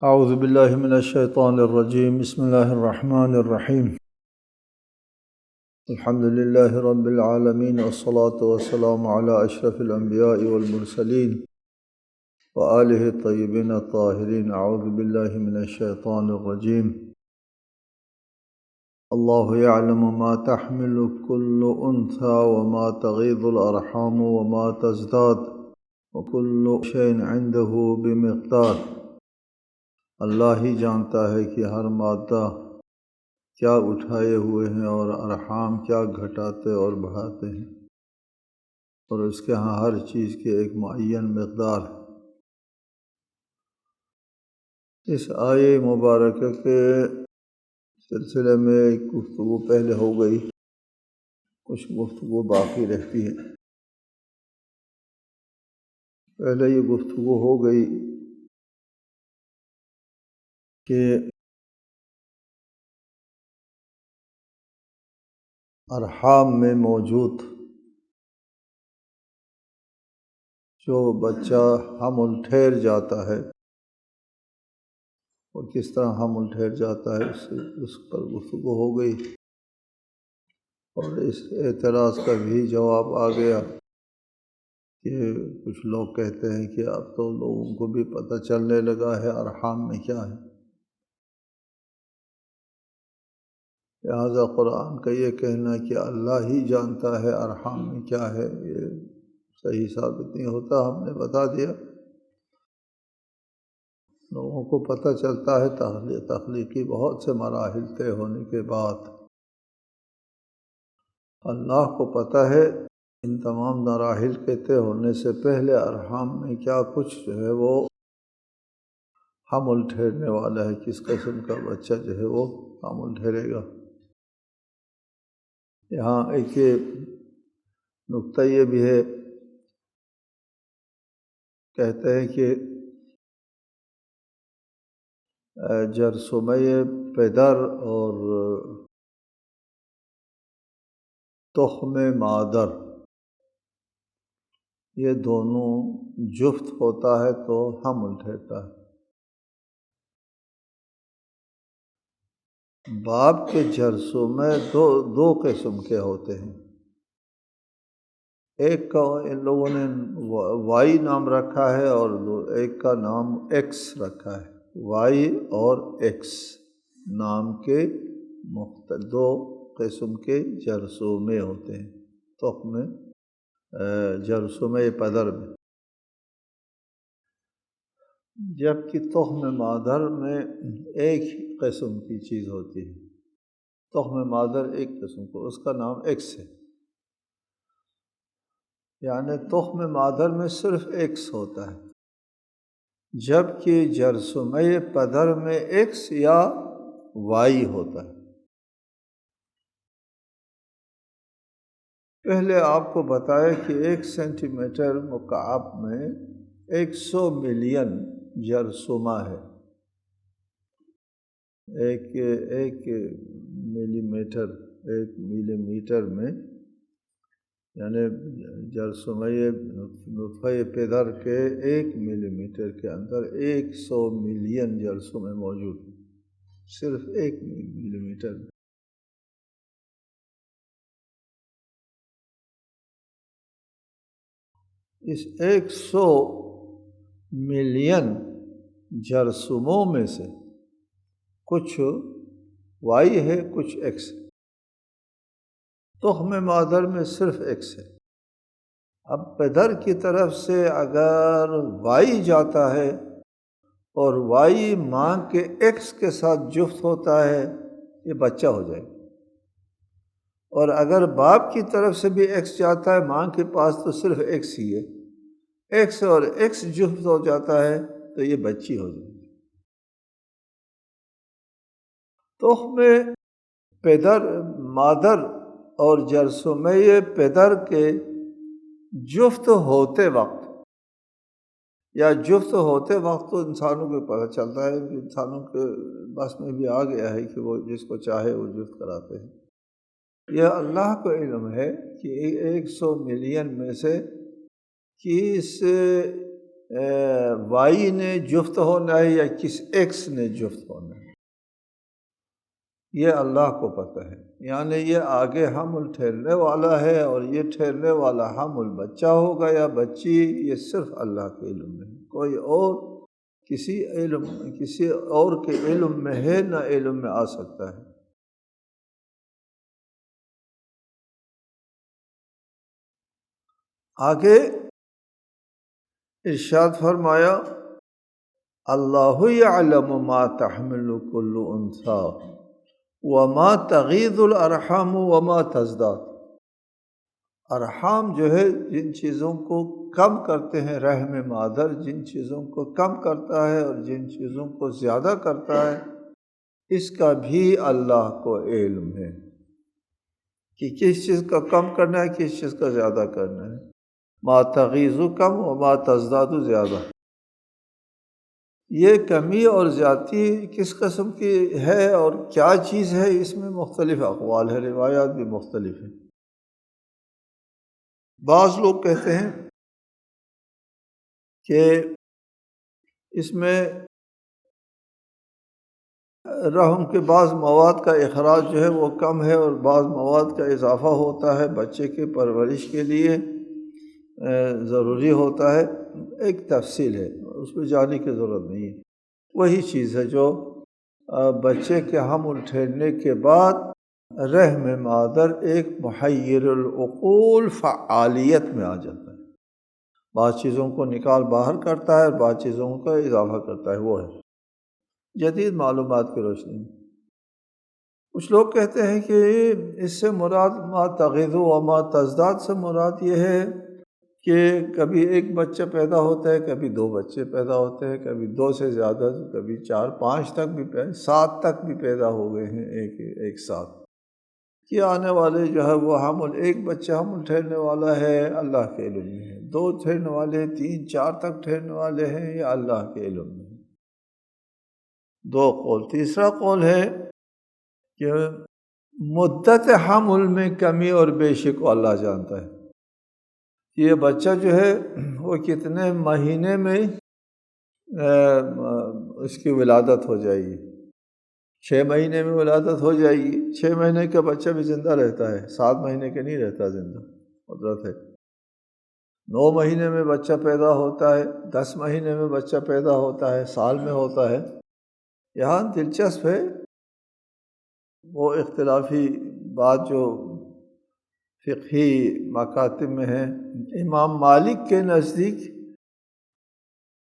اعوذ باللہ من الشیطان الرجیم بسم اللہ الرحمن الرحیم الحمد للہ رب العالمین والصلاة والسلام علی اشرف الانبیاء والمرسلین وآلہ الطیبین الطاہرین. اعوذ باللہ من الشیطان الرجیم. اللہ یعلم ما تحمل کل انثی وما تغیض الارحام وما تزداد وکل شیء عندہ بمقدار. اللہ ہی جانتا ہے کہ ہر مادہ کیا اٹھائے ہوئے ہیں اور ارحام کیا گھٹاتے اور بڑھاتے ہیں، اور اس کے ہاں ہر چیز کی ایک معین مقدار ہے. اس آیے مبارکہ کے سلسلے میں ایک گفتگو پہلے ہو گئی، کچھ گفتگو باقی رہتی ہے. پہلے یہ گفتگو ہو گئی کہ ارحام میں موجود جو بچہ حمل ٹھہر جاتا ہے، اور کس طرح حمل ٹھہر جاتا ہے اس پر گفتگو ہو گئی، اور اس اعتراض کا بھی جواب آ گیا کہ کچھ لوگ کہتے ہیں کہ اب تو لوگوں کو بھی پتہ چلنے لگا ہے ارحام میں کیا ہے، لہٰذا قرآن کا یہ کہنا کہ اللہ ہی جانتا ہے ارحام میں کیا ہے، یہ صحیح ثابت نہیں ہوتا. ہم نے بتا دیا لوگوں کو پتہ چلتا ہے تخلیقی بہت سے مراحل طے ہونے کے بعد. اللہ کو پتہ ہے ان تمام مراحل کے طے ہونے سے پہلے ارحام میں کیا کچھ جو ہے وہ حمل ٹھہرنے والا ہے، کس قسم کا بچہ جو ہے وہ حمل ٹھہرے گا. یہاں ایک نقطہ یہ بھی ہے، کہتے ہیں کہ جرثومہ پدر اور تخم مادر یہ دونوں جفت ہوتا ہے تو حمل ٹھہرتا ہے. باپ کے جرثومے دو قسم کے ہوتے ہیں. ایک کا ان لوگوں نے وائی نام رکھا ہے اور ایک کا نام ایکس رکھا ہے. وائی اور ایکس نام کے دو قسم کے جرثومے ہوتے ہیں تخم جرثومہ پدر میں، جبکہ تخم مادر میں ایک قسم کی چیز ہوتی ہے. تخم مادر ایک قسم کو، اس کا نام ایکس ہے، یعنی تخم مادر میں صرف ایکس ہوتا ہے، جبکہ جرثومہ پدر میں ایکس یا وائی ہوتا ہے. پہلے آپ کو بتایا کہ 1 سینٹی میٹر مکعب میں 100 ملین جرثومہ ہے. ایک ملی میٹر میں یعنی جرثومہ نطفہ پدر کے 1 ملی میٹر کے اندر 100 ملین جرثومے موجود ہیں، صرف 1 ملی میٹر میں. اس 100 ملین جرثوموں میں سے کچھ وائی ہے، کچھ ایکس ہے. تخم مادر میں صرف ایکس ہے. اب پدر کی طرف سے اگر وائی جاتا ہے اور وائی ماں کے ایکس کے ساتھ جفت ہوتا ہے، یہ بچہ ہو جائے گا. اور اگر باپ کی طرف سے بھی ایکس جاتا ہے ماں کے پاس تو صرف ایکس ہی ہے، ایکس اور ایکس جفت ہو جاتا ہے تو یہ بچی ہو جائے گی. تخم پدر مادر اور جرثومہ پدر کے جفت ہوتے وقت تو انسانوں کو پتہ چلتا ہے، انسانوں کے بس میں بھی آ گیا ہے کہ وہ جس کو چاہے وہ جفت کراتے ہیں. یہ اللہ کو علم ہے کہ 100 ملین میں سے کس وائی نے جفت ہونا ہے یا کس ایکس نے جفت ہونا ہے، یہ اللہ کو پتہ ہے۔ یعنی یہ آگے حمل ٹھہرنے والا ہے اور یہ ٹھہرنے والا حمل بچہ ہوگا یا بچی، یہ صرف اللہ کے علم میں ہے، کوئی اور کسی اور کے علم میں ہے نہ علم میں آ سکتا ہے۔ آگے ارشاد فرمایا اللہ یعلم ما تحمل کل انثی وما تغیض الارحام وما تزداد۔ ارحام جو ہے جن چیزوں کو کم کرتے ہیں، رحم مادر جن چیزوں کو کم کرتا ہے اور جن چیزوں کو زیادہ کرتا ہے، اس کا بھی اللہ کو علم ہے کہ کس چیز کا کم کرنا ہے، کس چیز کا زیادہ کرنا ہے۔ ما تغیض کم و ما تزداد زیادہ، یہ کمی اور زیادتی کس قسم کی ہے اور کیا چیز ہے، اس میں مختلف اقوال ہیں، روایات بھی مختلف ہیں۔ بعض لوگ کہتے ہیں کہ اس میں رحم کے بعض مواد کا اخراج جو ہے وہ کم ہے اور بعض مواد کا اضافہ ہوتا ہے، بچے کی پرورش کے لیے ضروری ہوتا ہے۔ ایک تفصیل ہے، اس پہ جانے کی ضرورت نہیں ہے۔ وہی چیز ہے جو بچے کے حمل ٹھہرنے کے بعد رحم مادر ایک محیر العقول فعالیت میں آ جاتا ہے، بعض چیزوں کو نکال باہر کرتا ہے اور بعض چیزوں کا اضافہ کرتا ہے، وہ ہے جدید معلومات کی روشنی میں۔ کچھ لوگ کہتے ہیں کہ اس سے مراد ما تغیض و ما تزداد سے مراد یہ ہے کہ کبھی ایک بچہ پیدا ہوتا ہے، کبھی دو بچے پیدا ہوتے ہیں، کبھی دو سے زیادہ، کبھی 4 5 تک بھی 7 تک بھی پیدا ہو گئے ہیں ایک ساتھ۔ کہ آنے والے جو ہے وہ حمل، ایک بچہ حمل ٹھہرنے والا ہے اللہ کے علم میں ہے، 2 ٹھہرنے والے، 3 4 تک ٹھہرنے والے ہیں، یہ اللہ کے علم میں ہے۔ 2 قول۔ تیسرا قول ہے کہ مدت حمل میں کمی اور بیشی کو اللہ جانتا ہے، یہ بچہ جو ہے وہ کتنے مہینے میں اس کی ولادت ہو جائے گی۔ 6 مہینے میں ولادت ہو جائے گی، 6 مہینے کا بچہ بھی زندہ رہتا ہے، 7 مہینے کے نہیں رہتا زندہ، قدرت ہے۔ 9 مہینے میں بچہ پیدا ہوتا ہے، 10 مہینے میں بچہ پیدا ہوتا ہے، سال میں ہوتا ہے۔ یہاں دلچسپ ہے وہ اختلافی بات جو فقہی مکاتب میں ہے۔ امام مالک کے نزدیک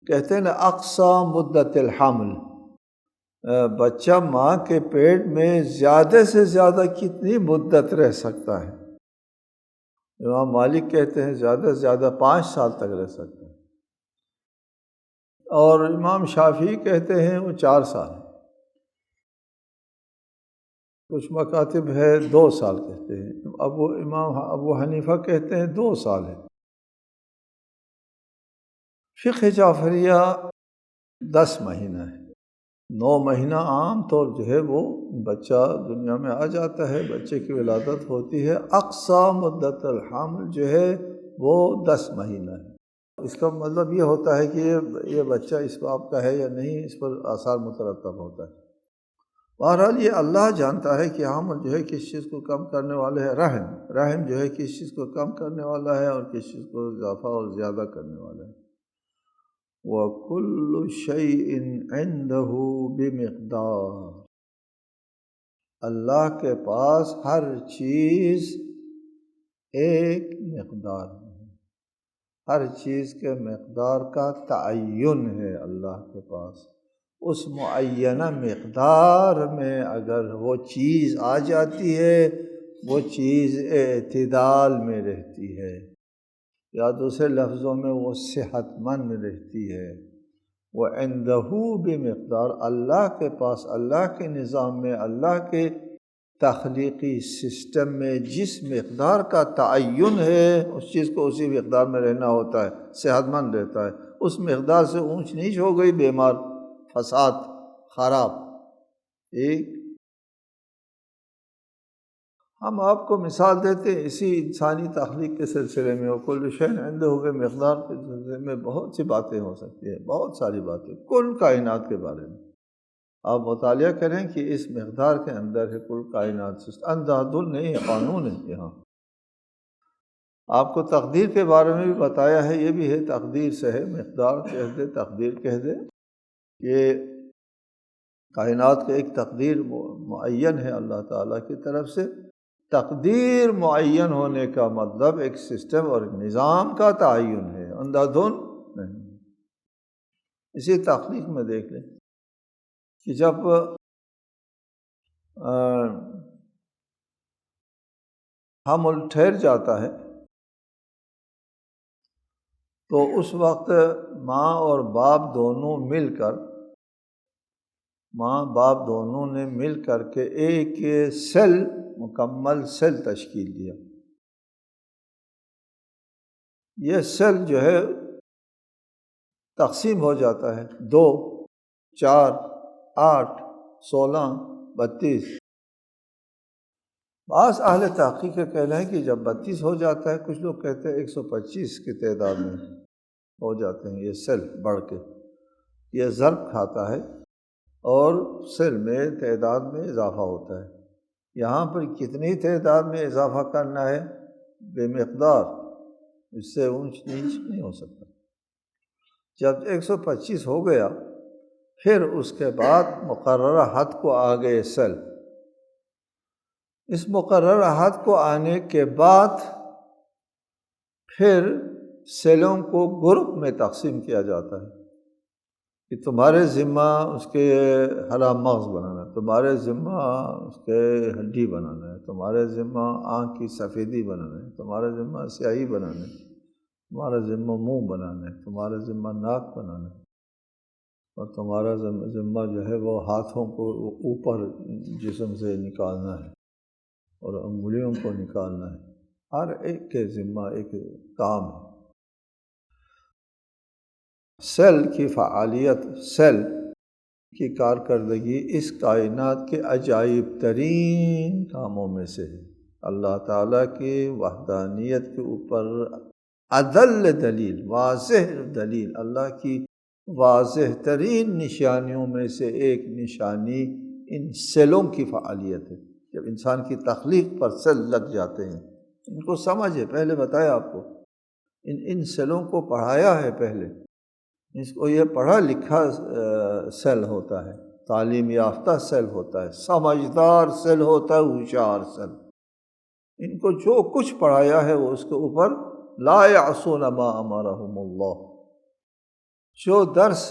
کہتے ہیں نا اقصی مدت الحمل، بچہ ماں کے پیٹ میں زیادہ سے زیادہ کتنی مدت رہ سکتا ہے؟ امام مالک کہتے ہیں زیادہ سے زیادہ 5 سال تک رہ سکتا ہے، اور امام شافعی کہتے ہیں وہ 4 سال، کچھ مکاتب ہے 2 سال کہتے ہیں، امام ابو حنیفہ کہتے ہیں 2 سال ہے۔ فقہ جعفریہ 10 مہینہ ہے، 9 مہینہ عام طور جو ہے وہ بچہ دنیا میں آ جاتا ہے، بچے کی ولادت ہوتی ہے۔ اقصی مدت الحمل جو ہے وہ 10 مہینہ ہے۔ اس کا مطلب یہ ہوتا ہے کہ یہ بچہ اس باپ کا ہے یا نہیں، اس پر آثار مترتب ہوتا ہے۔ بہرحال یہ اللہ جانتا ہے کہ حمل جو ہے کس چیز کو کم کرنے والے ہے، رحم جو ہے کس چیز کو کم کرنے والا ہے اور کس چیز کو اضافہ اور زیادہ کرنے والا ہے۔ وَكُلُّ شَيْءٍ عِندَهُ بِمِقْدَارٍ، اللہ کے پاس ہر چیز ایک مقدار ہے، ہر چیز کے مقدار کا تعین ہے اللہ کے پاس۔ اس معینہ مقدار میں اگر وہ چیز آ جاتی ہے، وہ چیز اعتدال میں رہتی ہے، یا دوسرے لفظوں میں وہ صحت مند رہتی ہے۔ وہ عندہ بمقدار، اللہ کے پاس، اللہ کے نظام میں، اللہ کے تخلیقی سسٹم میں جس مقدار کا تعین ہے، اس چیز کو اسی مقدار میں رہنا ہوتا ہے، صحت مند رہتا ہے۔ اس مقدار سے اونچ نیچ ہو گئی، بیمار، فساد، خراب۔ ایک ہم آپ کو مثال دیتے ہیں اسی انسانی تخلیق کے سلسلے میں، وکل شیء عندہ بمقدار کے سلسلے میں بہت سی باتیں ہو سکتی ہیں، بہت ساری باتیں کل کائنات کے بارے میں آپ مطالعہ کریں کہ اس مقدار کے اندر ہے کل کائنات سے، انداز نہیں ہے، قانون ہے یہاں۔ آپ کو تقدیر کے بارے میں بھی بتایا ہے، یہ بھی ہے تقدیر سے ہے، مقدار کہہ دے تقدیر کہہ دے، یہ کائنات کا ایک تقدیر معین ہے اللہ تعالیٰ کی طرف سے۔ تقدیر معین ہونے کا مطلب ایک سسٹم اور نظام کا تعین ہے، اندھادھن نہیں۔ اسی تخلیق میں دیکھ لیں کہ جب حمل ٹھہر جاتا ہے تو اس وقت ماں اور باپ دونوں مل کر، ماں باپ دونوں نے مل کر کے ایک سیل، مکمل سیل تشکیل دیا۔ یہ سیل جو ہے تقسیم ہو جاتا ہے 2، 4، 8، 16، 32۔ بعض اہل تحقیق کا کہنا ہے کہ جب 32 ہو جاتا ہے، کچھ لوگ کہتے ہیں 125 کی تعداد میں ہو جاتے ہیں یہ سیل بڑھ کے، یہ ضرب کھاتا ہے اور سیل میں تعداد میں اضافہ ہوتا ہے۔ یہاں پر کتنی تعداد میں اضافہ کرنا ہے بے مقدار، اس سے اونچ نیچ نہیں ہو سکتا۔ جب 125 ہو گیا پھر اس کے بعد مقررہ حد کو آ گئے سیل۔ اس مقررہ حد کو آنے کے بعد پھر سیلوں کو گروپ میں تقسیم کیا جاتا ہے کہ تمہارے ذمہ اس کے ہرا مغز بنانا ہے، تمہارے ذمہ اس کے ہڈی بنانا ہے، تمہارے ذمہ آنکھ کی سفیدی بنانا ہے، تمہارے ذمہ سیاہی بنانا ہے، تمہارا ذمہ منہ بنانا ہے، تمہارا ذمہ ناک بنانا ہے، اور تمہارا ذمہ جو ہے وہ ہاتھوں کو اوپر جسم سے نکالنا ہے اور انگلیوں کو نکالنا ہے۔ ہر ایک کے ذمہ ایک کام ہے۔ سیل کی فعالیت، سیل کی کارکردگی اس کائنات کے عجائب ترین کاموں میں سے ہے۔ اللہ تعالیٰ کی وحدانیت کے اوپر ادل دلیل، واضح دلیل، اللہ کی واضح ترین نشانیوں میں سے ایک نشانی ان سیلوں کی فعالیت ہے۔ جب انسان کی تخلیق پر سیل لگ جاتے ہیں، ان کو سمجھے، پہلے بتایا آپ کو، ان سیلوں کو پڑھایا ہے پہلے، اس کو یہ پڑھا لکھا سیل ہوتا ہے، تعلیم یافتہ سیل ہوتا ہے، سمجھدار سیل ہوتا ہے، ہوشیار سیل۔ ان کو جو کچھ پڑھایا ہے وہ اس کے اوپر لا یعصون ما امرهم اللہ، جو درس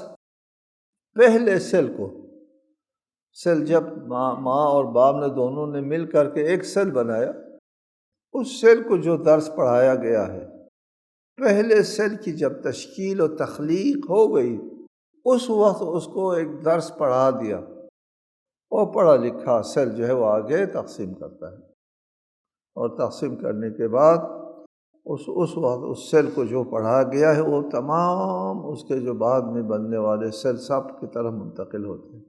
پہلے سیل کو، سیل جب ماں اور باپ نے دونوں نے مل کر کے ایک سیل بنایا، اس سیل کو جو درس پڑھایا گیا ہے، پہلے سیل کی جب تشکیل و تخلیق ہو گئی اس وقت اس کو ایک درس پڑھا دیا، اور پڑھا لکھا سیل جو ہے وہ آگے تقسیم کرتا ہے، اور تقسیم کرنے کے بعد اس وقت اس سیل کو جو پڑھا گیا ہے وہ تمام اس کے جو بعد میں بننے والے سیل سب کی طرف منتقل ہوتے ہیں،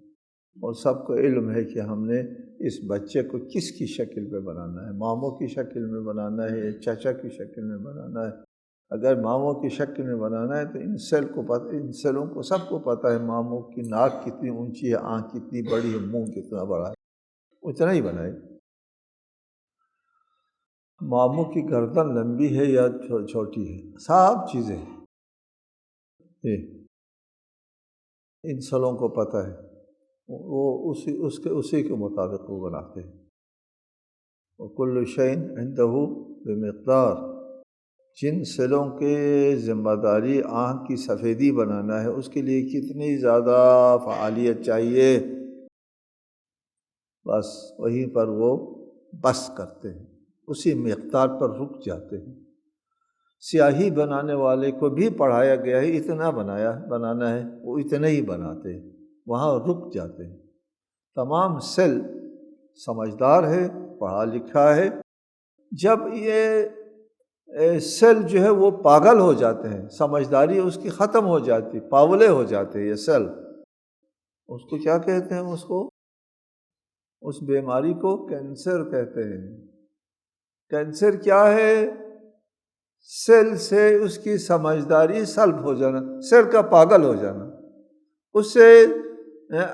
اور سب کو علم ہے کہ ہم نے اس بچے کو کس کی شکل میں بنانا ہے، ماموں کی شکل میں بنانا ہے یا چچا کی شکل میں بنانا ہے۔ اگر ماموں کی شکل میں بنانا ہے تو ان سیلوں کو سب کو پتہ ہے ماموں کی ناک کتنی اونچی ہے، آنکھ کتنی بڑی ہے، منہ کتنا بڑا ہے، اتنا ہی بنائے۔ ماموں کی گردن لمبی ہے یا چھوٹی ہے، سب چیزیں ان سیلوں کو پتہ ہے، وہ اسی کے مطابق وہ بناتے ہیں۔ وَكُلُّ شَيْءٍ عِندَهُ بِمِقْدَارٍ، جن سیلوں کے ذمہ داری آنکھ کی سفیدی بنانا ہے، اس کے لیے کتنی زیادہ فعالیت چاہیے، بس وہیں پر وہ بس کرتے ہیں، اسی مقدار پر رک جاتے ہیں۔ سیاہی بنانے والے کو بھی پڑھایا گیا ہے اتنا بنانا ہے، وہ اتنا ہی بناتے ہیں، وہاں رک جاتے ہیں۔ تمام سیل سمجھدار ہے، پڑھا لکھا ہے۔ جب یہ سیل جو ہے وہ پاگل ہو جاتے ہیں، سمجھداری اس کی ختم ہو جاتی، پاولے ہو جاتے ہیں یہ سیل، اس کو کیا کہتے ہیں، اس بیماری کو کینسر کہتے ہیں۔ کینسر کیا ہے؟ سیل سے اس کی سمجھداری سلب ہو جانا، سیل کا پاگل ہو جانا، اس سے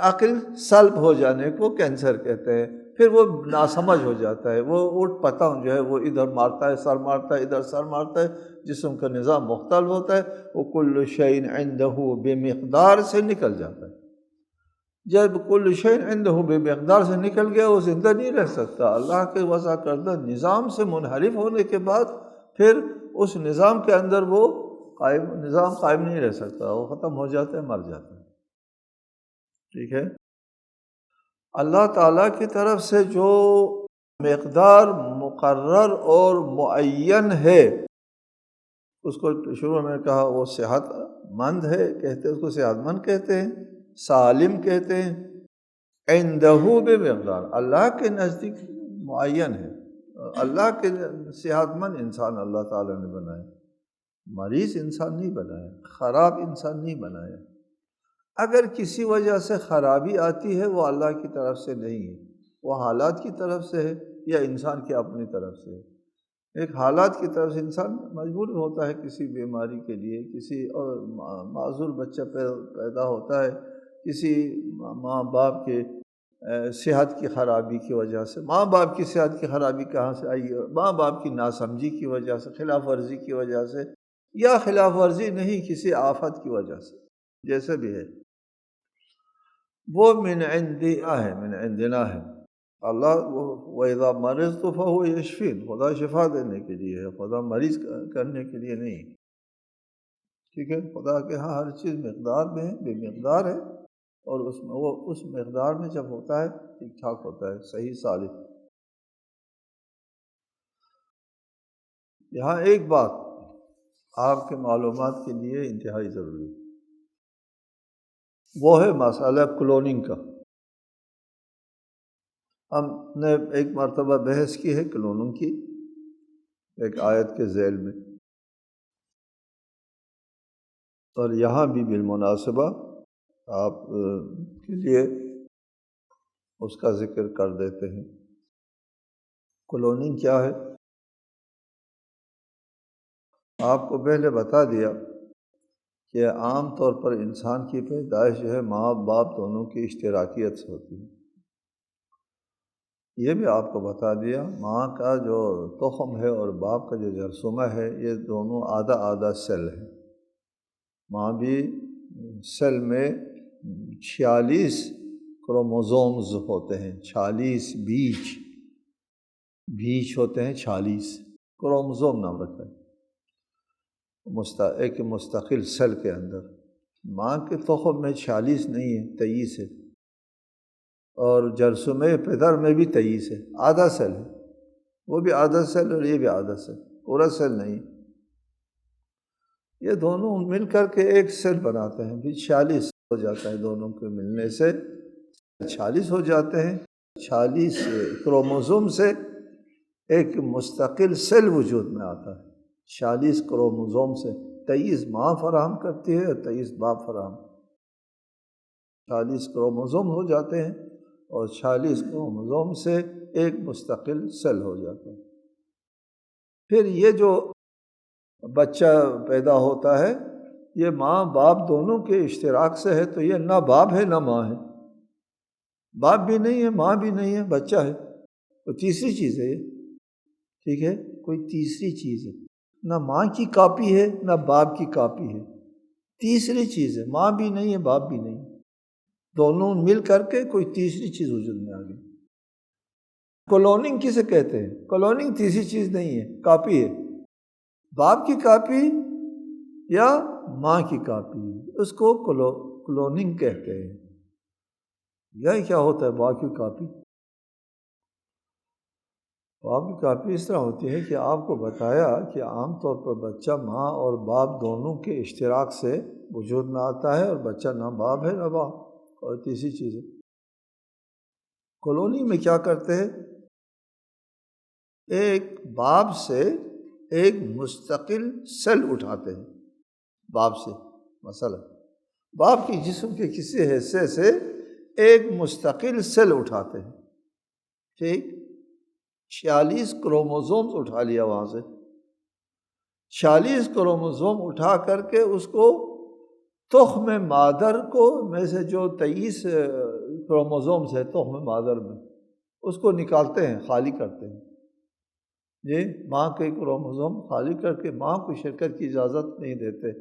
عقل سلب ہو جانے کو کینسر کہتے ہیں۔ پھر وہ ناسمجھ ہو جاتا ہے، وہ اوٹ پتنگ جو ہے وہ ادھر مارتا ہے، سر مارتا ہے، ادھر سر مارتا ہے، جسم کا نظام مختل ہوتا ہے، وہ کل شیء عنده بمقدار سے نکل جاتا ہے۔ جب کل شیء عنده بمقدار سے نکل گیا وہ زندہ نہیں رہ سکتا۔ اللہ کے وضع کردہ نظام سے منحرف ہونے کے بعد پھر اس نظام کے اندر وہ نظام قائم نہیں رہ سکتا، وہ ختم ہو جاتا ہے، مر جاتا ہے۔ ٹھیک ہے؟ اللہ تعالیٰ کی طرف سے جو مقدار مقرر اور معین ہے، اس کو شروع میں کہا وہ صحت مند ہے، کہتے ہیں اس کو صحت مند کہتے ہیں، سالم کہتے ہیں۔ عندہ بمقدار، اللہ کے نزدیک معین ہے۔ اللہ کے صحت مند انسان اللہ تعالیٰ نے بنایا، مریض انسان نہیں بنایا، خراب انسان نہیں بنایا۔ اگر کسی وجہ سے خرابی آتی ہے وہ اللہ کی طرف سے نہیں ہے، وہ حالات کی طرف سے ہے یا انسان کی اپنی طرف سے ہے۔ ایک حالات کی طرف سے انسان مجبور ہوتا ہے کسی بیماری کے لیے، کسی اور معذور بچہ پیدا ہوتا ہے، کسی ماں باپ کے صحت کی خرابی کی وجہ سے۔ ماں باپ کی صحت کی خرابی کہاں سے آئی ہے؟ ماں باپ کی ناسمجھی کی وجہ سے، خلاف ورزی کی وجہ سے، یا خلاف ورزی نہیں کسی آفت کی وجہ سے، جیسے بھی ہے وہ من عندنا ہے، من عندنا ہے۔ اللہ وَإِذَا مَرِضْتُ فَهُوَ يَشْفِينِ، خدا شفا دینے کے لیے ہے، خدا مریض کرنے کے لیے نہیں۔ ٹھیک ہے؟ خدا کے ہاں ہر چیز مقدار میں ہے، بے مقدار ہے، اور اس میں وہ اس مقدار میں جب ہوتا ہے ٹھیک ٹھاک ہوتا ہے، صحیح سالم۔ یہاں ایک بات آپ کے معلومات کے لیے انتہائی ضروری ہے، وہ ہے مسئلہ کلوننگ کا۔ ہم نے ایک مرتبہ بحث کی ہے کلوننگ کی، ایک آیت کے ذیل میں، اور یہاں بھی بالمناسبہ آپ کے لیے اس کا ذکر کر دیتے ہیں۔ کلوننگ کیا ہے؟ آپ کو پہلے بتا دیا کہ عام طور پر انسان کی پیدائش جو ہے ماں باپ دونوں کی اشتراکیت سے ہوتی ہے۔ یہ بھی آپ کو بتا دیا ماں کا جو تخم ہے اور باپ کا جو جرثومہ ہے یہ دونوں آدھا آدھا سیل ہے۔ ماں بھی سیل میں 46 کروموزومز ہوتے ہیں، 46 بیج ہوتے ہیں، 46 کروموزوم نام رکھا ہے ایک مستقل سیل کے اندر۔ ماں کے تخم میں 46 نہیں ہے، 23 ہے، اور جرثومہ پدر میں بھی 23 ہے، آدھا سیل ہے، وہ بھی آدھا سیل اور یہ بھی آدھا سیل، پورا سیل نہیں۔ یہ دونوں مل کر کے ایک سیل بناتے ہیں، پھر 46 ہو جاتا ہے، دونوں کے ملنے سے 46 ہو جاتے ہیں۔ 46 کروموزوم سے ایک مستقل سیل وجود میں آتا ہے۔ 46 کروموزوم سے 23 ماں فراہم کرتی ہے اور 23 باپ فراہم۔ 40 کروموزوم ہو جاتے ہیں اور 46 کروموزوم سے ایک مستقل سیل ہو جاتا ہے۔ پھر یہ جو بچہ پیدا ہوتا ہے یہ ماں باپ دونوں کے اشتراک سے ہے، تو یہ نہ باپ ہے نہ ماں ہے، باپ بھی نہیں ہے ماں بھی نہیں ہے، بچہ ہے۔ تو تیسری چیز ہے یہ، ٹھیک ہے، کوئی تیسری چیز ہے، نہ ماں کی کاپی ہے نہ باپ کی کاپی ہے، تیسری چیز ہے، ماں بھی نہیں ہے باپ بھی نہیں، دونوں مل کر کے کوئی تیسری چیز وجود میں آ گئی۔ کلوننگ کسے کہتے ہیں؟ کلوننگ تیسری چیز نہیں ہے، کاپی ہے، باپ کی کاپی یا ماں کی کاپی، اس کو کلوننگ کہتے ہیں۔ یہ کیا ہوتا ہے باپ کی کاپی؟ باپ کی کاپی اس طرح ہوتی ہے کہ آپ کو بتایا کہ عام طور پر بچہ ماں اور باپ دونوں کے اشتراک سے وجود میں آتا ہے، اور بچہ نہ باپ ہے نہ باپ، اور تیسری چیز ہے کلوننگ میں کیا کرتے ہیں، ایک باپ سے ایک مستقل سیل اٹھاتے ہیں، باپ سے، مثلا باپ کی جسم کے کسی حصے سے ایک مستقل سیل اٹھاتے ہیں، ٹھیک، 46 کروموزومز اٹھا لیا وہاں سے، 46 کروموزوم اٹھا کر کے اس کو تخم مادر کو میں سے جو 23 کروموزومز ہے تخم مادر میں، اس کو نکالتے ہیں، خالی کرتے ہیں، یہ ماں کے کروموزوم خالی کر کے ماں کو شرکت کی اجازت نہیں دیتے،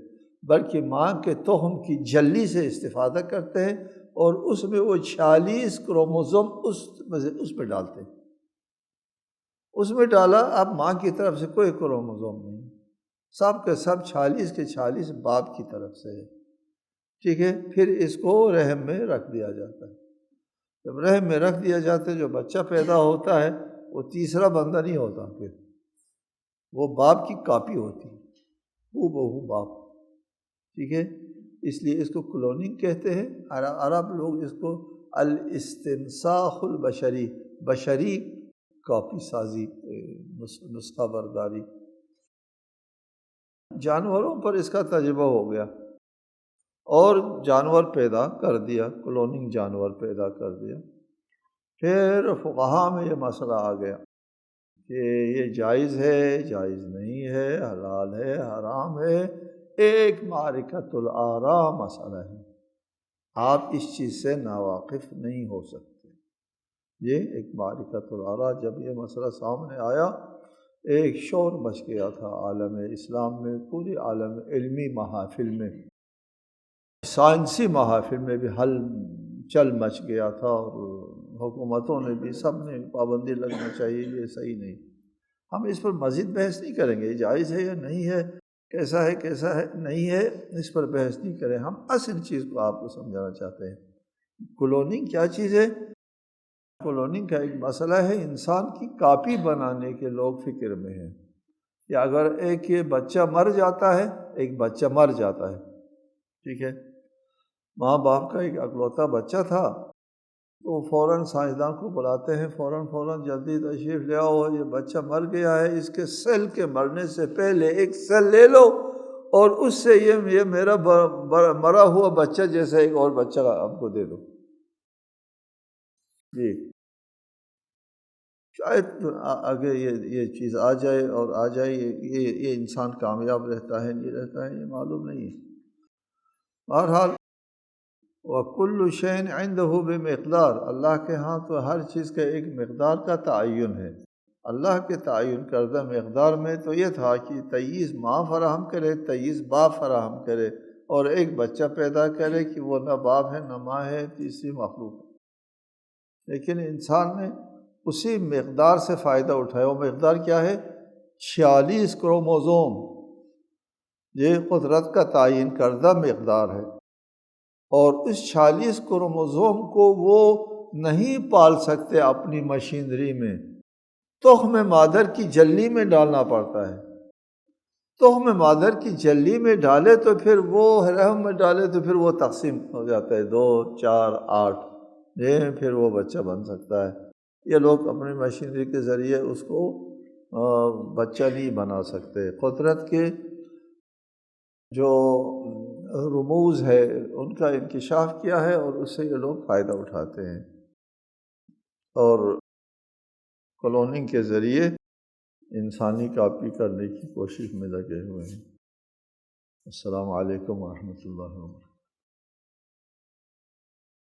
بلکہ ماں کے تخم کی جلی سے استفادہ کرتے ہیں اور اس میں وہ 46 کروموزوم اس میں ڈالتے ہیں، اس میں ڈالا، اب ماں کی طرف سے کوئی کروموزوم نہیں، سب کے سب 46 کے 46 باپ کی طرف سے ہے، ٹھیک ہے۔ پھر اس کو رحم میں رکھ دیا جاتا ہے، جب رحم میں رکھ دیا جاتا ہے جو بچہ پیدا ہوتا ہے وہ تیسرا بندہ نہیں ہوتا، پھر وہ باپ کی کاپی ہوتی ہے، ہو بہو باپ، ٹھیک ہے۔ اس لیے اس کو کلوننگ کہتے ہیں، عرب لوگ اس کو الاستنساخ البشری، بشری کاپی سازی، نسخہ برداری۔ جانوروں پر اس کا تجربہ ہو گیا اور جانور پیدا کر دیا، کلوننگ جانور پیدا کر دیا۔ پھر فقہا میں یہ مسئلہ آ گیا کہ یہ جائز ہے، جائز نہیں ہے، حلال ہے، حرام ہے، ایک معرکۃ الآراء مسئلہ ہے، آپ اس چیز سے ناواقف نہیں ہو سکتے۔ یہ ایک معرکۃ الآراء، جب یہ مسئلہ سامنے آیا ایک شور مچ گیا تھا عالم اسلام میں، پورے عالم علمی محافل میں، سائنسی محافل میں بھی چل مچ گیا تھا، اور حکومتوں نے بھی، سب نے پابندی لگنا چاہیے، یہ صحیح نہیں۔ ہم اس پر مزید بحث نہیں کریں گے، جائز ہے یا نہیں ہے، کیسا ہے نہیں ہے، اس پر بحث نہیں کریں، ہم اصل چیز کو آپ کو سمجھانا چاہتے ہیں۔ کلوننگ کیا چیز ہے؟ کلوننگ کا ایک مسئلہ ہے، انسان کی کاپی بنانے کے لوگ فکر میں ہیں، یا اگر ایک یہ بچہ مر جاتا ہے، ایک بچہ مر جاتا ہے، ٹھیک ہے، ماں باپ کا ایک اکلوتا بچہ تھا، تو فوراً سائنسدان کو بلاتے ہیں، فوراً جلدی تشریف لے آؤ، یہ بچہ مر گیا ہے، اس کے سیل کے مرنے سے پہلے ایک سیل لے لو اور اس سے یہ میرا مرا ہوا بچہ جیسا ایک اور بچہ ہم کو دے دو۔ جی، شاید آگے یہ چیز آ جائے، اور آ جائے، یہ انسان کامیاب رہتا ہے نہیں رہتا ہے یہ معلوم نہیں ہے۔ بہرحال وَكُلُّ شَيْءٍ عِندَهُ بِمِقْدَار، اللہ کے ہاں تو ہر چیز کا ایک مقدار کا تعین ہے۔ اللہ کے تعین کردہ مقدار میں تو یہ تھا کہ 23 ماں فراہم کرے، 23 باپ فراہم کرے، اور ایک بچہ پیدا کرے کہ وہ نہ باپ ہے نہ ماں ہے، تیسری مخلوق ہے۔ لیکن انسان نے اسی مقدار سے فائدہ اٹھایا، وہ مقدار کیا ہے؟ 46 کروموزوم، یہ قدرت کا تعین کردہ مقدار ہے، اور اس 46 کروموزوم کو وہ نہیں پال سکتے اپنی مشینری میں، تخم مادر کی جلی میں ڈالنا پڑتا ہے۔ تخم مادر کی جلی میں ڈالے تو پھر وہ رحم میں ڈالے تو پھر وہ تقسیم ہو جاتا ہے، 2 4 8، یہ پھر وہ بچہ بن سکتا ہے۔ یہ لوگ اپنی مشینری کے ذریعے اس کو بچہ نہیں بنا سکتے۔ قدرت کے جو رموز ہے ان کا انکشاف کیا ہے، اور اس سے یہ لوگ فائدہ اٹھاتے ہیں، اور کلوننگ کے ذریعے انسانی کاپی کرنے کی کوشش میں لگے ہوئے ہیں۔ السلام علیکم ورحمۃ اللہ وبرکاتہ۔